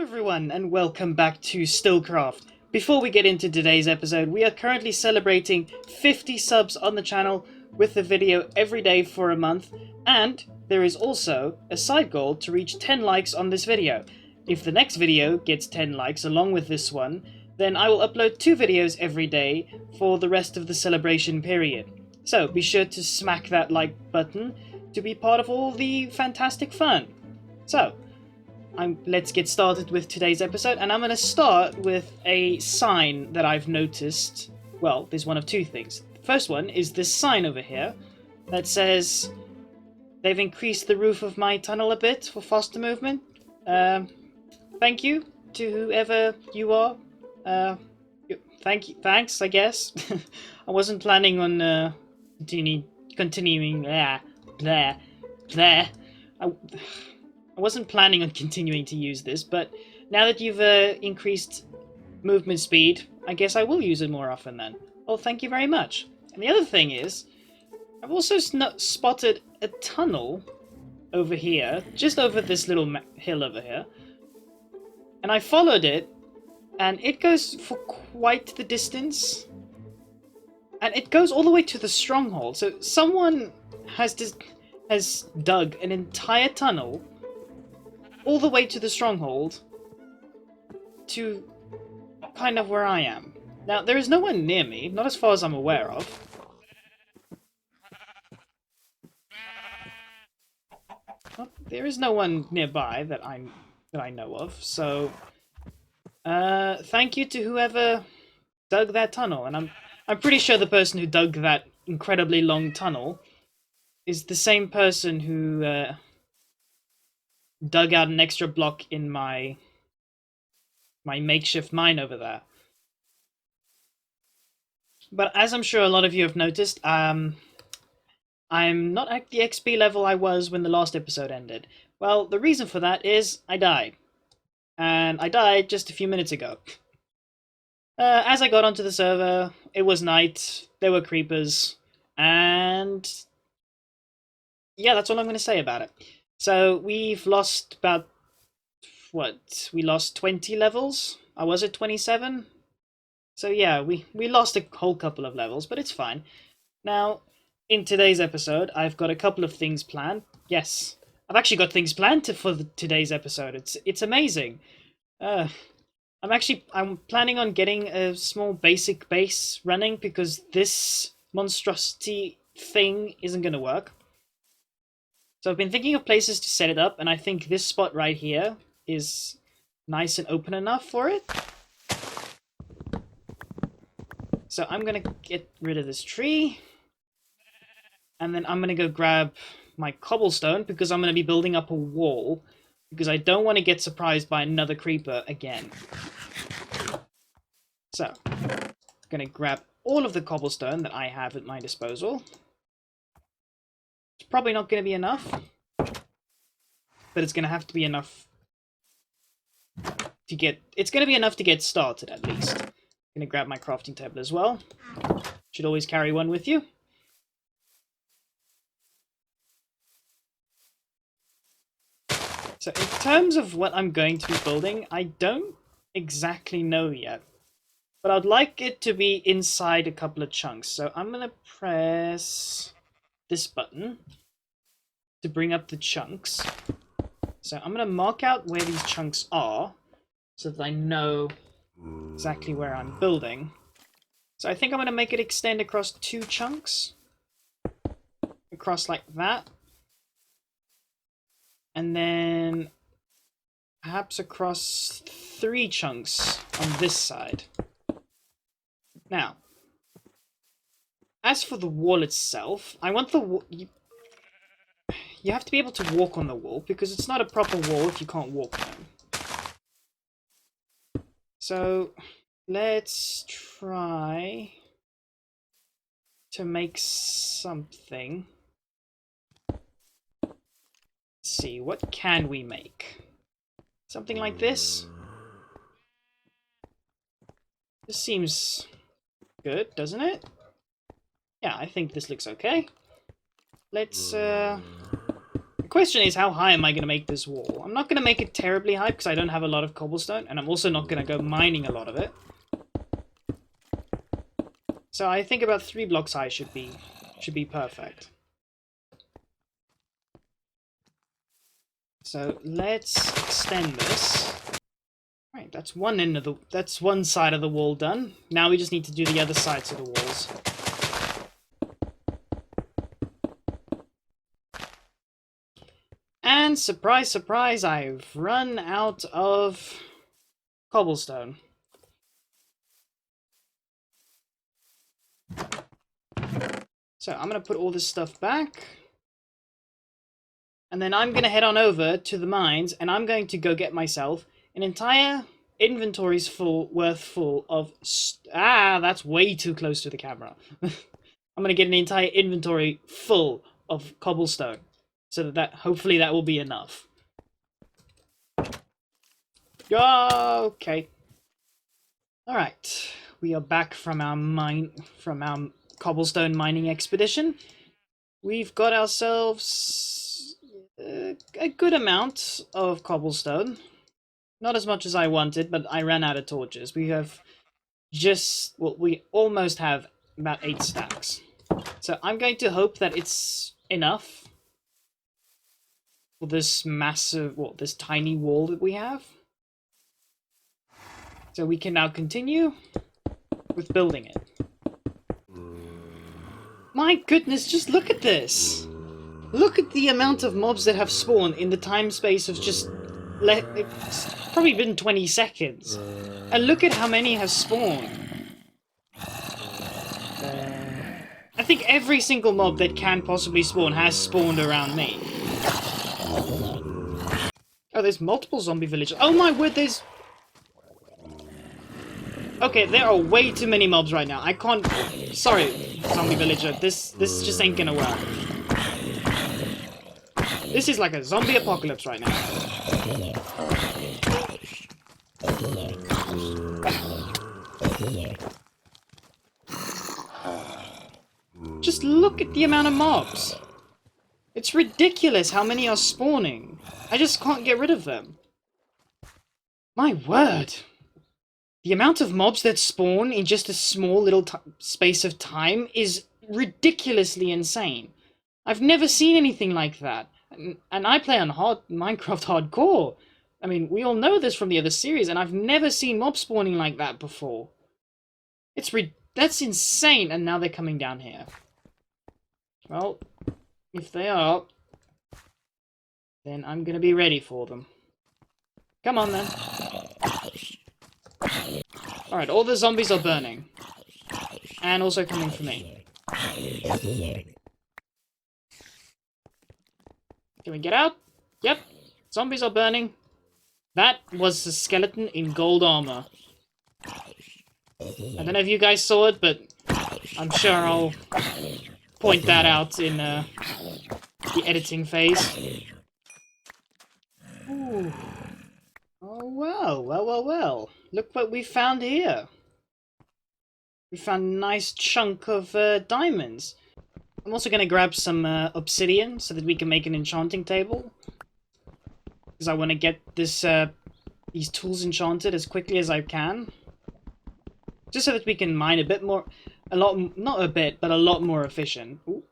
everyone, and welcome back to Stillcraft. Before we get into today's episode, we are currently celebrating 50 subs on the channel with the video every day for a month, and there is also a side goal to reach 10 likes on this video. If the next video gets 10 likes along with this one, then I will upload 2 videos every day for the rest of the celebration period. So be sure to smack that like button to be part of all the fantastic fun. So, let's get started with today's episode, and I'm going to start with a sign that I've noticed. Well, there's one of two things. The first one is this sign over here that says they've increased the roof of my tunnel a bit for faster movement. Thank you to whoever you are. Thanks, I guess. I wasn't planning on continuing. I wasn't planning on continuing to use this, but now that you've increased movement speed, I guess I will use it more often then. Well, thank you very much. And the other thing is, I've also spotted a tunnel over here, just over this little hill over here. And I followed it, and it goes for quite the distance. And it goes all the way to the stronghold. So someone has dug an entire tunnel all the way to the stronghold to kind of where I am. Now, there is no one near me, not as far as I'm aware of. Well, there is no one nearby that I know of, so thank you to whoever dug that tunnel, and I'm pretty sure the person who dug that incredibly long tunnel is the same person who dug out an extra block in my makeshift mine over there. But as I'm sure a lot of you have noticed, I'm not at the XP level I was when the last episode ended. Well, the reason for that is I died. And I died just a few minutes ago. As I got onto the server, it was night, there were creepers, and yeah, that's all I'm going to say about it. So we've lost about, we lost 20 levels? I was at 27? So yeah, we lost a whole couple of levels, but it's fine. Now, in today's episode, I've got a couple of things planned. Yes, I've actually got things planned for today's episode. It's amazing. I'm planning on getting a small basic base running because this monstrosity thing isn't going to work. So I've been thinking of places to set it up, and I think this spot right here is nice and open enough for it. So I'm going to get rid of this tree, and then I'm going to go grab my cobblestone because I'm going to be building up a wall because I don't want to get surprised by another creeper again. So, I'm going to grab all of the cobblestone that I have at my disposal. It's probably not going to be enough, but it's going to have to be enough to get... It's going to be enough to get started, at least. I'm going to grab my crafting table as well. Should always carry one with you. So in terms of what I'm going to be building, I don't exactly know yet. But I'd like it to be inside a couple of chunks. So I'm going to press this button to bring up the chunks. So I'm going to mark out where these chunks are so that I know exactly where I'm building. So I think I'm going to make it extend across 2 chunks. Across like that. And then perhaps across 3 chunks on this side. Now, as for the wall itself, I want the wall... You have to be able to walk on the wall, because it's not a proper wall if you can't walk on it. So, let's try to make something. Let's see, what can we make? Something like this? This seems good, doesn't it? Yeah, I think this looks okay. Let's question is, how high am I going to make this wall? I'm not going to make it terribly high because I don't have a lot of cobblestone, and I'm also not going to go mining a lot of it. So I think about 3 blocks high should be perfect. So let's extend this. Right, that's one side of the wall done. Now we just need to do the other sides of the walls. And surprise, surprise, I've run out of cobblestone. So I'm going to put all this stuff back. And then I'm going to head on over to the mines, and I'm going to go get myself an entire inventory's full of... that's way too close to the camera. I'm going to get an entire inventory full of cobblestone. So that hopefully that will be enough. Okay. Alright. We are back from our cobblestone mining expedition. We've got ourselves a good amount of cobblestone. Not as much as I wanted, but I ran out of torches. We have we almost have about 8 stacks. So I'm going to hope that it's enough for this massive, this tiny wall that we have. So we can now continue with building it. My goodness, just look at this! Look at the amount of mobs that have spawned in the time space of just... It's probably been 20 seconds. And look at how many have spawned. I think every single mob that can possibly spawn has spawned around me. Oh, there's multiple zombie villages. Oh my word, there's... Okay, there are way too many mobs right now. I can't... Sorry, zombie villager. This just ain't gonna work. This is like a zombie apocalypse right now. Just look at the amount of mobs. It's ridiculous how many are spawning. I just can't get rid of them. My word. The amount of mobs that spawn in just a small little space of time is ridiculously insane. I've never seen anything like that. And I play on Minecraft Hardcore. I mean, we all know this from the other series, and I've never seen mob spawning like that before. That's insane, and now they're coming down here. Well, if they are, then I'm gonna be ready for them. Come on, then. Alright, all the zombies are burning. And also coming for me. Can we get out? Yep. Zombies are burning. That was a skeleton in gold armor. I don't know if you guys saw it, but I'm sure I'll point that out in the editing phase. Ooh. Oh, well. Look what we found here. We found a nice chunk of diamonds. I'm also going to grab some obsidian so that we can make an enchanting table. Because I want to get these tools enchanted as quickly as I can. Just so that we can mine a bit more, not a bit, but a lot more efficient. Ooh.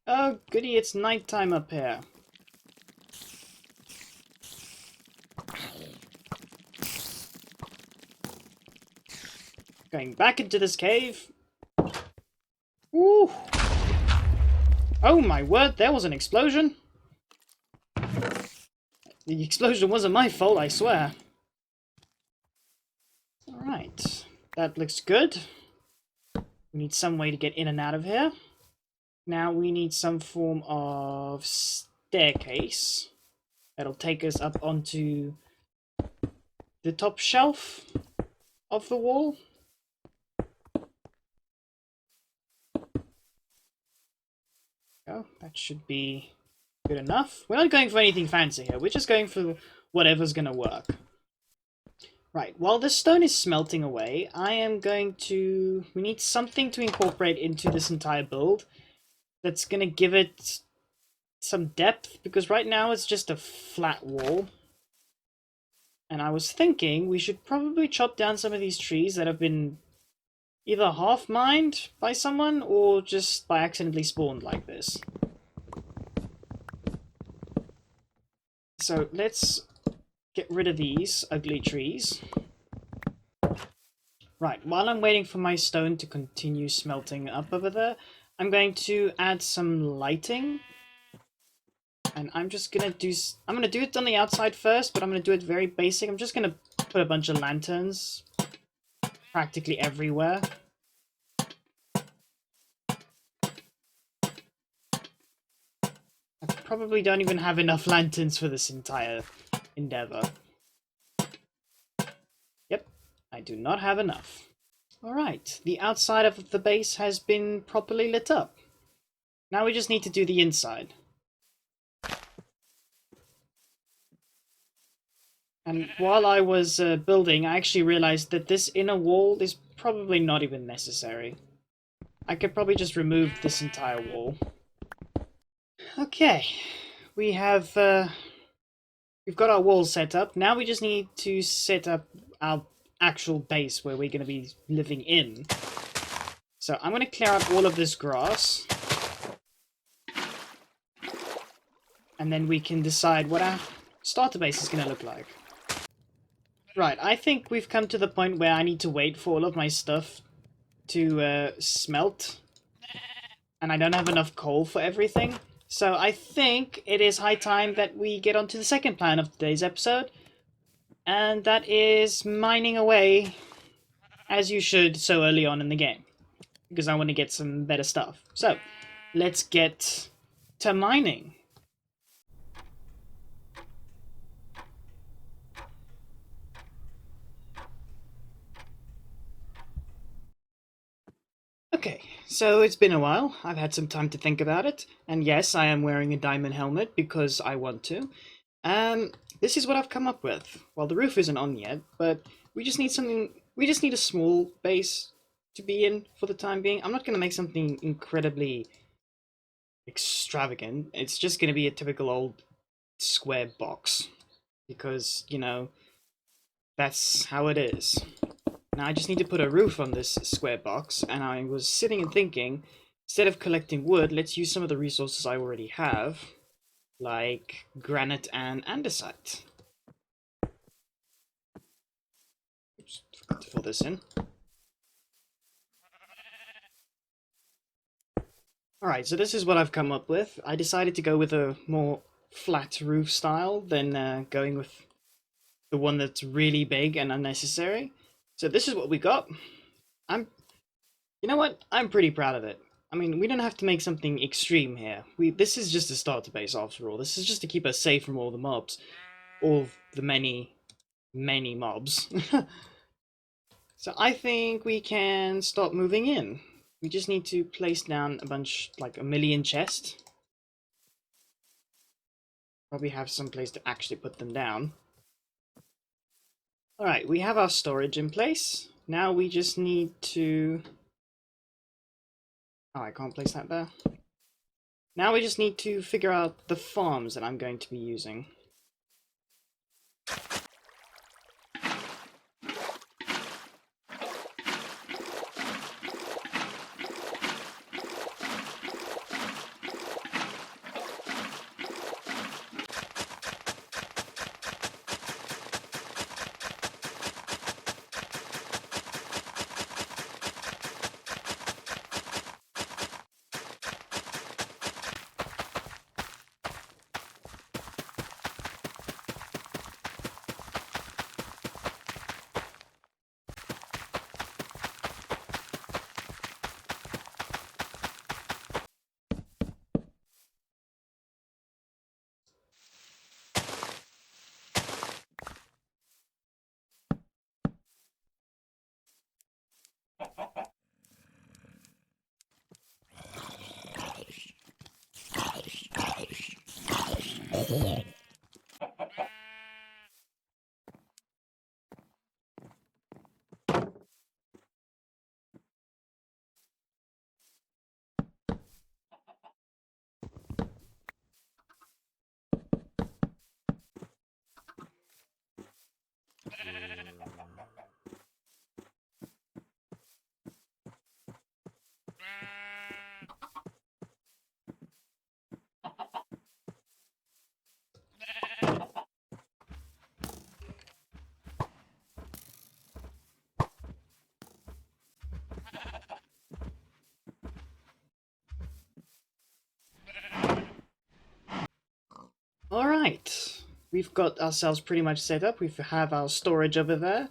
Oh goody, it's nighttime up here. Going back into this cave. Ooh. Oh my word, there was an explosion. The explosion wasn't my fault, I swear. Alright, that looks good. We need some way to get in and out of here. Now we need some form of staircase that'll take us up onto the top shelf of the wall. Oh, that should be good enough. We're not going for anything fancy here, we're just going for whatever's gonna work. Right, while this stone is smelting away, we need something to incorporate into this entire build that's gonna give it some depth, because right now it's just a flat wall. And I was thinking we should probably chop down some of these trees that have been either half mined by someone or just by accidentally spawned like this. So let's get rid of these ugly trees. Right, while I'm waiting for my stone to continue smelting up over there, I'm going to add some lighting. And I'm just gonna do... I'm gonna do it on the outside first, but I'm gonna do it very basic. I'm just gonna put a bunch of lanterns practically everywhere. I probably don't even have enough lanterns for this entire endeavor. Yep, I do not have enough. Alright, the outside of the base has been properly lit up. Now we just need to do the inside. And while I was building, I actually realized that this inner wall is probably not even necessary. I could probably just remove this entire wall. Okay, we have we've got our walls set up. Now we just need to set up our actual base where we're going to be living in. So I'm going to clear out all of this grass. And then we can decide what our starter base is going to look like. Right, I think we've come to the point where I need to wait for all of my stuff to smelt. And I don't have enough coal for everything. So I think it is high time that we get on to the second plan of today's episode. And that is mining away, as you should so early on in the game. Because I want to get some better stuff. So, let's get to mining. Okay, so it's been a while. I've had some time to think about it. And yes, I am wearing a diamond helmet because I want to. This is what I've come up with. Well, the roof isn't on yet, but we just need something... We just need a small base to be in for the time being. I'm not going to make something incredibly extravagant. It's just going to be a typical old square box. Because, you know, that's how it is. Now I just need to put a roof on this square box, and I was sitting and thinking, instead of collecting wood, let's use some of the resources I already have, like granite and andesite. Oops, forgot to fill this in. Alright, so this is what I've come up with. I decided to go with a more flat roof style than going with the one that's really big and unnecessary. So this is what we got. You know what? I'm pretty proud of it. I mean, we don't have to make something extreme here. This is just a starter base after all. This is just to keep us safe from all the mobs. All the many, many mobs. So I think we can start moving in. We just need to place down a bunch, like a million chests. Probably have some place to actually put them down. Alright, we have our storage in place. Now we just need to... Oh, I can't place that there. Now we just need to figure out the farms that I'm going to be using. Alright, we've got ourselves pretty much set up. We have our storage over there.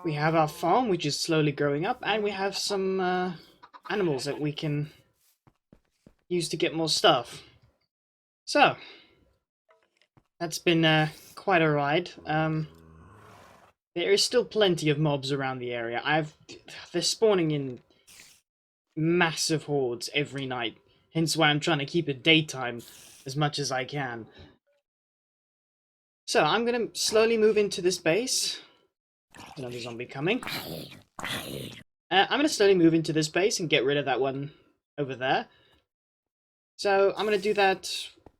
We have our farm, which is slowly growing up, and we have some animals that we can use to get more stuff. So, that's been quite a ride. There is still plenty of mobs around the area. They're spawning in massive hordes every night, hence why I'm trying to keep it daytime as much as I can. So, I'm gonna slowly move into this base. Another zombie coming. I'm gonna slowly move into this base and get rid of that one over there. So I'm going to do that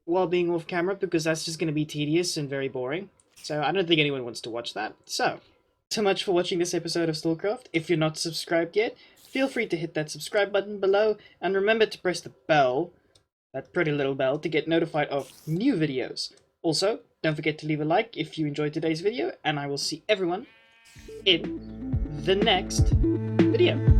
while being off camera because that's just going to be tedious and very boring. So I don't think anyone wants to watch that. So much for watching this episode of Stillcraft. If you're not subscribed yet, feel free to hit that subscribe button below and remember to press the bell, that pretty little bell, to get notified of new videos. Also, don't forget to leave a like if you enjoyed today's video, and I will see everyone in the next video.